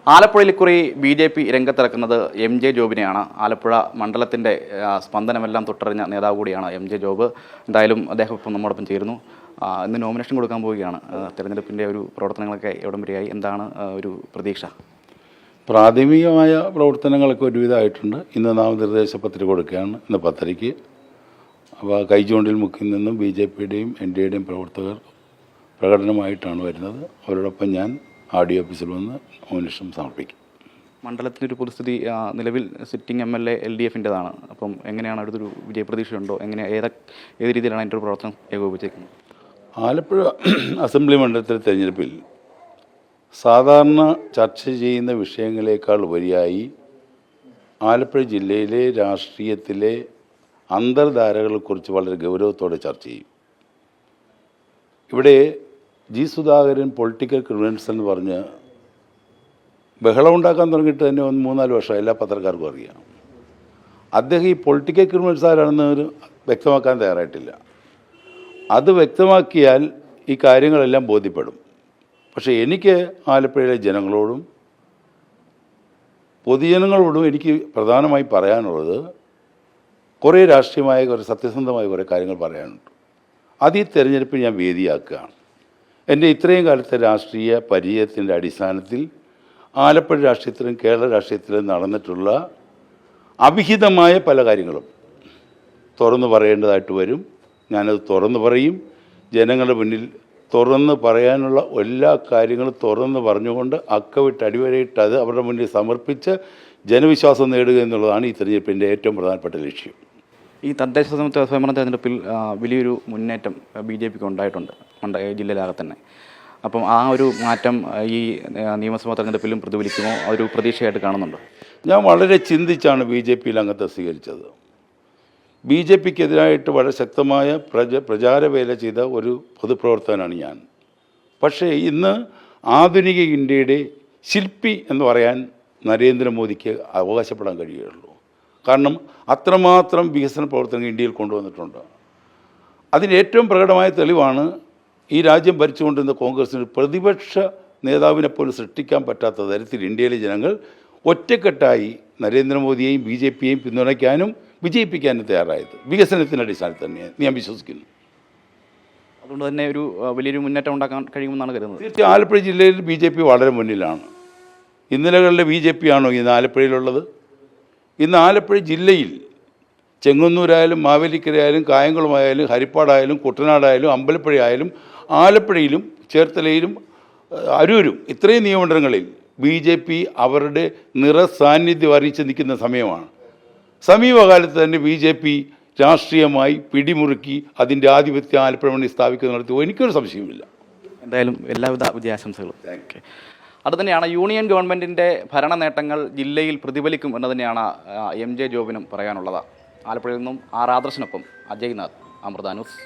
ആലപ്പുഴയിൽ ഇക്കുറി BJP രംഗത്തിറക്കുന്നത് MJ ജോബിനെയാണ്. Alappuzha മണ്ഡലത്തിൻ്റെ സ്പന്ദനമെല്ലാം തൊട്ടറിഞ്ഞ നേതാവ് കൂടിയാണ് MJ ജോബ്. എന്തായാലും അദ്ദേഹം ഇപ്പം നമ്മോടൊപ്പം ചേരുന്നു. ഇന്ന് നോമിനേഷൻ കൊടുക്കാൻ പോവുകയാണ്. തെരഞ്ഞെടുപ്പിൻ്റെ ഒരു പ്രവർത്തനങ്ങളൊക്കെ എവിടം വരെയായി, എന്താണ് ഒരു പ്രതീക്ഷ? പ്രാഥമികമായ പ്രവർത്തനങ്ങളൊക്കെ ഒരുവിധമായിട്ടുണ്ട്. ഇന്ന് നാമനിർദ്ദേശ പത്രിക കൊടുക്കുകയാണ്. ഇന്ന് 10:30. അപ്പോൾ കൈചൂണ്ടിൽ മുക്കിൽ നിന്നും BJPയുടെയും NDAയുടെയും പ്രവർത്തകർ പ്രകടനമായിട്ടാണ് വരുന്നത്. അവരോടൊപ്പം ഞാൻ RDO ഓഫീസിൽ വന്ന് നോമിനേഷൻ സമർപ്പിക്കും. മണ്ഡലത്തിനൊരു പൊതുസ്ഥിതി നിലവിൽ സിറ്റിംഗ് MLA LDFൻ്റെതാണ്. അപ്പം എങ്ങനെയാണ് അടുത്തൊരു വിജയപ്രതീക്ഷയുണ്ടോ? ഏത് രീതിയിലാണ് അതിൻ്റെ ഒരു പ്രവർത്തനം ഏകോപിപ്പിച്ചേക്കുന്നത്? ആലപ്പുഴ അസംബ്ലി മണ്ഡലത്തിലെ തെരഞ്ഞെടുപ്പിൽ സാധാരണ ചർച്ച ചെയ്യുന്ന വിഷയങ്ങളെക്കാൾ ഉപരിയായി ആലപ്പുഴ ജില്ലയിലെ രാഷ്ട്രീയത്തിലെ അന്തർധാരകളെക്കുറിച്ച് വളരെ ഗൗരവത്തോടെ ചർച്ച ചെയ്യും. ഇവിടെ G. സുധാകരൻ പൊളിറ്റിക്കൽ ക്രിമിനൽസ് എന്ന് പറഞ്ഞ് ബഹളം ഉണ്ടാക്കാൻ തുടങ്ങിയിട്ട് തന്നെ 3-4 വർഷം എല്ലാ പത്രക്കാർക്കും അറിയാം. അദ്ദേഹം ഈ പൊളിറ്റിക്കൽ ക്രിമിനൽസ് ആരാണെന്ന് വ്യക്തമാക്കാൻ തയ്യാറായിട്ടില്ല. അത് വ്യക്തമാക്കിയാൽ ഈ കാര്യങ്ങളെല്ലാം ബോധ്യപ്പെടും. പക്ഷേ എനിക്ക് ആലപ്പുഴയിലെ ജനങ്ങളോടും പൊതുജനങ്ങളോടും എനിക്ക് പ്രധാനമായി പറയാനുള്ളത് കുറേ രാഷ്ട്രീയമായ കുറേ സത്യസന്ധമായ കുറേ കാര്യങ്ങൾ പറയാനുണ്ട്. അത് ഈ തെരഞ്ഞെടുപ്പിൽ ഞാൻ വേദിയാക്കുകയാണ്. എൻ്റെ ഇത്രയും കാലത്തെ രാഷ്ട്രീയ പരിചയത്തിൻ്റെ അടിസ്ഥാനത്തിൽ ആലപ്പുഴ രാഷ്ട്രീയത്തിലും കേരള രാഷ്ട്രീയത്തിലും നടന്നിട്ടുള്ള അവിഹിതമായ പല കാര്യങ്ങളും തുറന്നു പറയേണ്ടതായിട്ട് വരും. ഞാനത് തുറന്നു പറയും. ജനങ്ങളുടെ മുന്നിൽ തുറന്ന് പറയാനുള്ള എല്ലാ കാര്യങ്ങളും തുറന്ന് പറഞ്ഞുകൊണ്ട് അക്കവിട്ട് അടിവരയിട്ട് അത് അവരുടെ മുന്നിൽ സമർപ്പിച്ച് ജനവിശ്വാസം നേടുക എന്നുള്ളതാണ് ഈ തെരഞ്ഞെടുപ്പിൻ്റെ ഏറ്റവും പ്രധാനപ്പെട്ട ലക്ഷ്യം. ഈ തദ്ദേശ സ്വയംഭരണ തെരഞ്ഞെടുപ്പിൽ വലിയൊരു മുന്നേറ്റം BJPക്ക് ഉണ്ടായിട്ടുണ്ട് ജില്ലയിലാകെ തന്നെ. അപ്പം ആ ഒരു മാറ്റം ഈ നിയമസഭാ തെരഞ്ഞെടുപ്പിലും പ്രതിഫലിക്കുമോ? ഒരു പ്രതീക്ഷയായിട്ട് കാണുന്നുണ്ടോ? ഞാൻ വളരെ ചിന്തിച്ചാണ് BJPയിൽ അംഗത്തെ സ്വീകരിച്ചത്. BJPക്കെതിരായിട്ട് വളരെ ശക്തമായ പ്രചാരവേല ചെയ്ത ഒരു പൊതുപ്രവർത്തകനാണ് ഞാൻ. പക്ഷേ ഇന്ന് ആധുനിക ഇന്ത്യയുടെ ശില്പി എന്ന് പറയാൻ നരേന്ദ്രമോദിക്ക് അവകാശപ്പെടാൻ കഴിയുകയുള്ളൂ. കാരണം അത്രമാത്രം വികസന പ്രവർത്തനങ്ങൾ ഇന്ത്യയിൽ കൊണ്ടുവന്നിട്ടുണ്ട്. അതിന് ഏറ്റവും പ്രകടമായ തെളിവാണ് ഈ രാജ്യം ഭരിച്ചുകൊണ്ടിരുന്ന കോൺഗ്രസിന് പ്രതിപക്ഷ നേതാവിനെ പോലും സൃഷ്ടിക്കാൻ പറ്റാത്ത തരത്തിൽ ഇന്ത്യയിലെ ജനങ്ങൾ ഒറ്റക്കെട്ടായി നരേന്ദ്രമോദിയെയും BJPയെയും പിന്തുണയ്ക്കാനും വിജയിപ്പിക്കാനും തയ്യാറായത് വികസനത്തിൻ്റെ അടിസ്ഥാനത്തിൽ തന്നെയാണ് ഞാൻ വിശ്വസിക്കുന്നു. അതുകൊണ്ട് തന്നെ ഒരു വലിയൊരു മുന്നേറ്റം ഉണ്ടാക്കാൻ കഴിയുമെന്നാണ് കരുതുന്നത്. തീർച്ചയായും ആലപ്പുഴ ജില്ലയിൽ BJP വളരെ മുന്നിലാണ്. ഇന്നലകളിലെ BJP ആണോ ഇന്ന് ആലപ്പുഴയിലുള്ളത്? ഇന്ന് ആലപ്പുഴ ജില്ലയിൽ ചെങ്ങന്നൂരായാലും മാവേലിക്കരയായാലും കായംകുളമായാലും ഹരിപ്പാടായാലും കുട്ടനാടായാലും അമ്പലപ്പുഴയായാലും ആലപ്പുഴയിലും ചേർത്തലയിലും അരൂരും ഇത്രയും നിയമമണ്ഡലങ്ങളിൽ BJP അവരുടെ നിറസാന്നിധ്യം അറിയിച്ച് നിൽക്കുന്ന സമയമാണ്. സമീപകാലത്ത് തന്നെ BJP രാഷ്ട്രീയമായി പിടിമുറുക്കി അതിൻ്റെ ആധിപത്യം ആലപ്പുഴ മണ്ണിൽ സ്ഥാപിക്കുന്ന നടത്തി എനിക്കൊരു സംശയമില്ല. എന്തായാലും എല്ലാവിധ വിജയാശംസകളും. അത് തന്നെയാണ് യൂണിയൻ ഗവൺമെൻറ്റിൻ്റെ ഭരണ നേട്ടങ്ങൾ ജില്ലയിൽ പ്രതിഫലിക്കും എന്ന് തന്നെയാണ് MJ ജോബിനും പറയാനുള്ളത്. ആലപ്പുഴയിൽ നിന്നും ആദർശിനൊപ്പം അജയ്നാഥ്, അമൃത ന്യൂസ്.